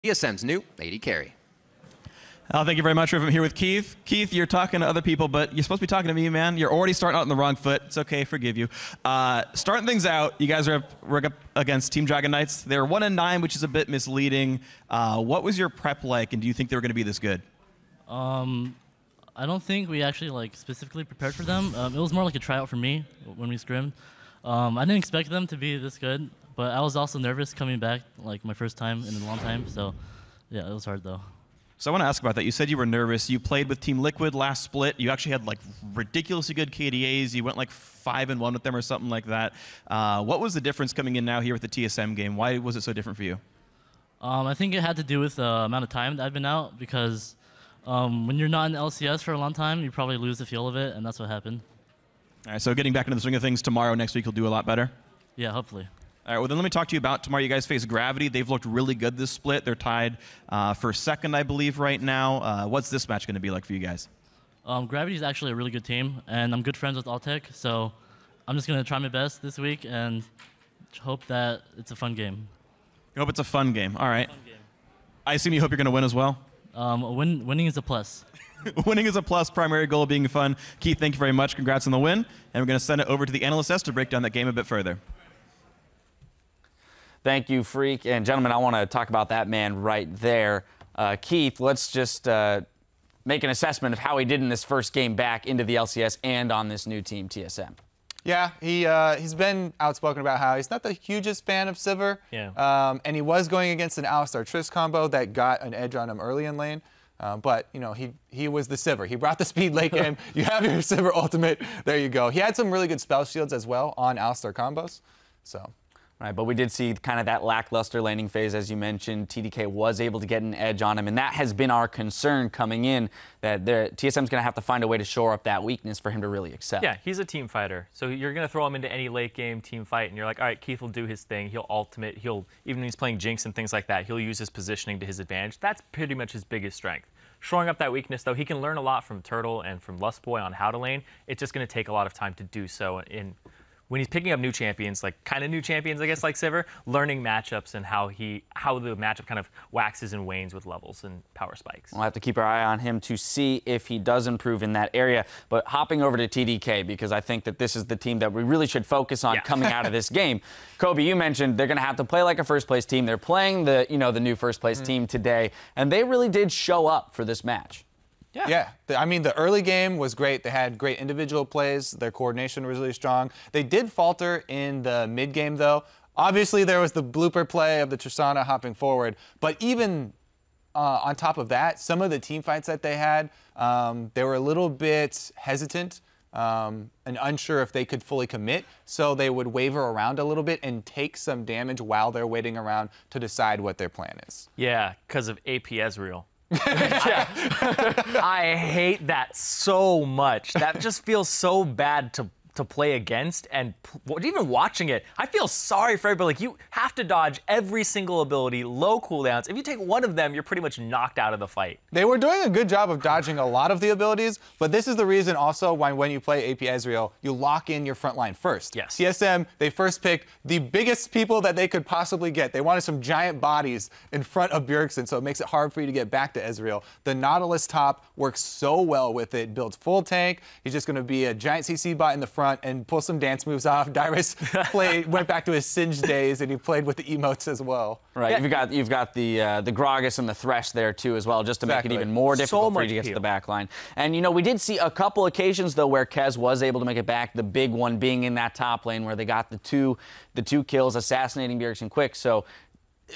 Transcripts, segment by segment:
TSM's new AD carry. Thank you very much. I'm here with Keith. Keith, you're talking to other people, but you're supposed to be talking to me, man. You're already starting out on the wrong foot. It's okay, forgive you. Starting things out, you guys are up against Team Dragon Knights. They're 1-9, which is a bit misleading. What was your prep like, and do you think they were going to be this good? I don't think we actually specifically prepared for them. It was more like a tryout for me when we scrimmed. I didn't expect them to be this good, but I was also nervous coming back, my first time in a long time. So, yeah, it was hard though. So I want to ask about that. You said you were nervous. You played with Team Liquid last split. You actually had ridiculously good KDAs. You went 5-1 with them or something like that. What was the difference coming in now here with the TSM game? Why was it so different for you? I think it had to do with the amount of time that I've been out because when you're not in LCS for a long time, you probably lose the feel of it, and that's what happened. All right, so getting back into the swing of things tomorrow, next week, you'll do a lot better? Yeah, hopefully. All right, well, then let me talk to you about tomorrow. You guys face Gravity. They've looked really good this split. They're tied for second, I believe, right now. What's this match going to be like for you guys? Gravity is actually a really good team, and I'm good friends with Altec, so I'm just going to try my best this week and hope that it's a fun game. You hope it's a fun game. All right. Fun game. I assume you hope you're going to win as well? Winning is a plus. Winning is a plus, primary goal being fun. Keith, thank you very much. Congrats on the win. And we're going to send it over to the analyst to break down that game a bit further. Thank you, Freak. And gentlemen, I want to talk about that man right there. Keith, let's just make an assessment of how he did in this first game back into the LCS and on this new team, TSM. Yeah, he's been outspoken about how he's not the hugest fan of Sivir. Yeah. And he was going against an Alistar Triss combo that got an edge on him early in lane. But, he was the Sivir. He brought the speed late game. You have your Sivir ultimate. There you go. He had some really good spell shields as well on Alistar combos. So. Right, but we did see kind of that lackluster laning phase, as you mentioned. TDK was able to get an edge on him, and that has been our concern coming in, that TSM's going to have to find a way to shore up that weakness for him to really excel. Yeah, he's a team fighter. So you're going to throw him into any late game team fight, and you're like, all right, Keith will do his thing. He'll ultimate. Even when he's playing Jinx and things like that, he'll use his positioning to his advantage. That's pretty much his biggest strength. Shoring up that weakness, though, he can learn a lot from Turtle and from Lustboy on how to lane. It's just going to take a lot of time to do so when he's picking up new champions, kind of new champions, I guess, like Sivir, learning matchups and how the matchup kind of waxes and wanes with levels and power spikes. We'll have to keep our eye on him to see if he does improve in that area. But hopping over to TDK, because I think that this is the team that we really should focus on coming out of this game. Kobe, you mentioned they're going to have to play like a first-place team. They're playing the new first-place team today, and they really did show up for this match. Yeah. I mean, the early game was great. They had great individual plays. Their coordination was really strong. They did falter in the mid game, though. Obviously, there was the blooper play of the Tristana hopping forward. But even on top of that, some of the team fights that they had, they were a little bit hesitant and unsure if they could fully commit. So they would waver around a little bit and take some damage while they're waiting around to decide what their plan is. Yeah, because of AP Ezreal. I hate that so much. That just feels so bad to play against, and even watching it, I feel sorry for everybody. You have to dodge every single ability, low cooldowns. If you take one of them, you're pretty much knocked out of the fight. They were doing a good job of dodging a lot of the abilities, but this is the reason also why when you play AP Ezreal, you lock in your front line first. Yes. TSM, they first picked the biggest people that they could possibly get. They wanted some giant bodies in front of Bjergsen, so it makes it hard for you to get back to Ezreal. The Nautilus top works so well with it, builds full tank. He's just going to be a giant CC bot in the front and pull some dance moves off. Dyrus went back to his Singed days, and he played with the emotes as well. Right, you've got the Gragas and the Thresh there too as well, just to make it even more difficult for you to get to the back line. And we did see a couple occasions though where Kez was able to make it back. The big one being in that top lane where they got the two kills, assassinating Bjergsen quick. So.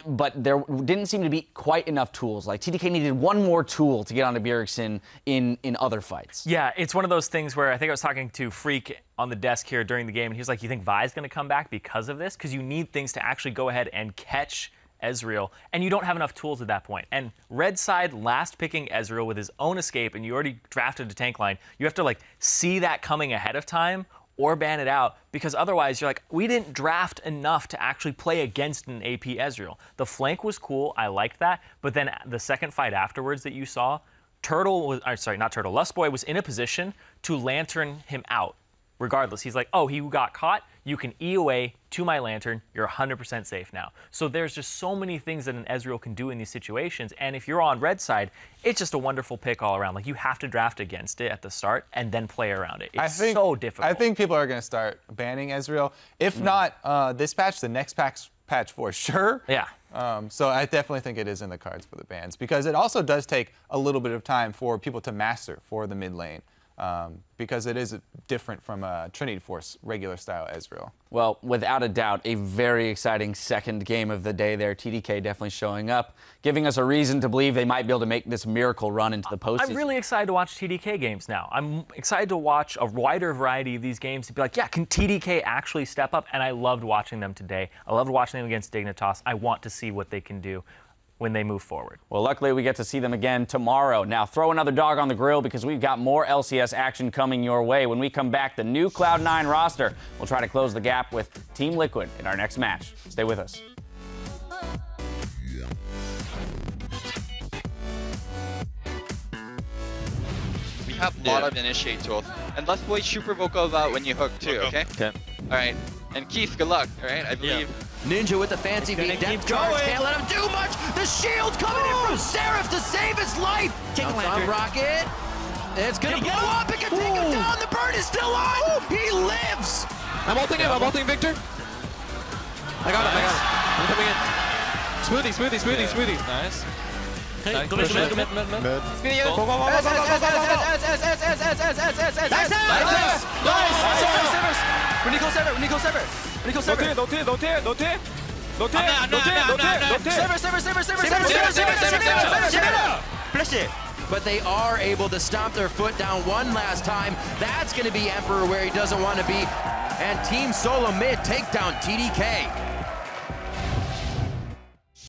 But there didn't seem to be quite enough tools. TDK needed one more tool to get onto Bjergsen in other fights. Yeah, it's one of those things where I think I was talking to Freak on the desk here during the game, and he was like, you think Vi's going to come back because of this? Because you need things to actually go ahead and catch Ezreal, and you don't have enough tools at that point. And Red side last picking Ezreal with his own escape, and you already drafted a tank line. You have to see that coming ahead of time, or ban it out, because otherwise you're like, we didn't draft enough to actually play against an AP Ezreal. The flank was cool, I liked that, but then the second fight afterwards that you saw, Lustboy was in a position to lantern him out. regardless. He's like, oh, he got caught. You can E away to my Lantern. You're 100% safe now. So there's just so many things that an Ezreal can do in these situations. And if you're on red side, it's just a wonderful pick all around. Like, you have to draft against it at the start and then play around it. It's so difficult. I think people are going to start banning Ezreal. If not this patch, the next patch for sure. Yeah. So I definitely think it is in the cards for the bans, because it also does take a little bit of time for people to master for the mid lane. Because it is different from a Trinity Force regular style Ezreal. Well, without a doubt, a very exciting second game of the day there. TDK definitely showing up, giving us a reason to believe they might be able to make this miracle run into the postseason. I'm really excited to watch TDK games now. I'm excited to watch a wider variety of these games to be like, yeah, can TDK actually step up? And I loved watching them today. I loved watching them against Dignitas. I want to see what they can do when they move forward. Well, luckily we get to see them again tomorrow. Now throw another dog on the grill, because we've got more LCS action coming your way. When we come back, the new Cloud9 roster. We'll try to close the gap with Team Liquid in our next match. Stay with us. We have a lot of initiate tools. And let's play super vocal about when you hook too, okay? Okay. All right. And Keith, good luck, all right? I believe. Ninja with the fancy V, depth charge, can't let him do much! The shield's coming in from Seraph to save his life! Take on Rocket, it's gonna blow up, it can take him down, the bird is still on! He lives! I'm ulting him, I'm ulting Victor. I got him, I'm coming in. Smoothie. Nice. Okay, go mid. Smoothie, go. Nice! Nico sever. Flash it! But they are able to stomp their foot down one last time. That's gonna be Emperor where he doesn't want to be. And Team Solo Mid take down TDK.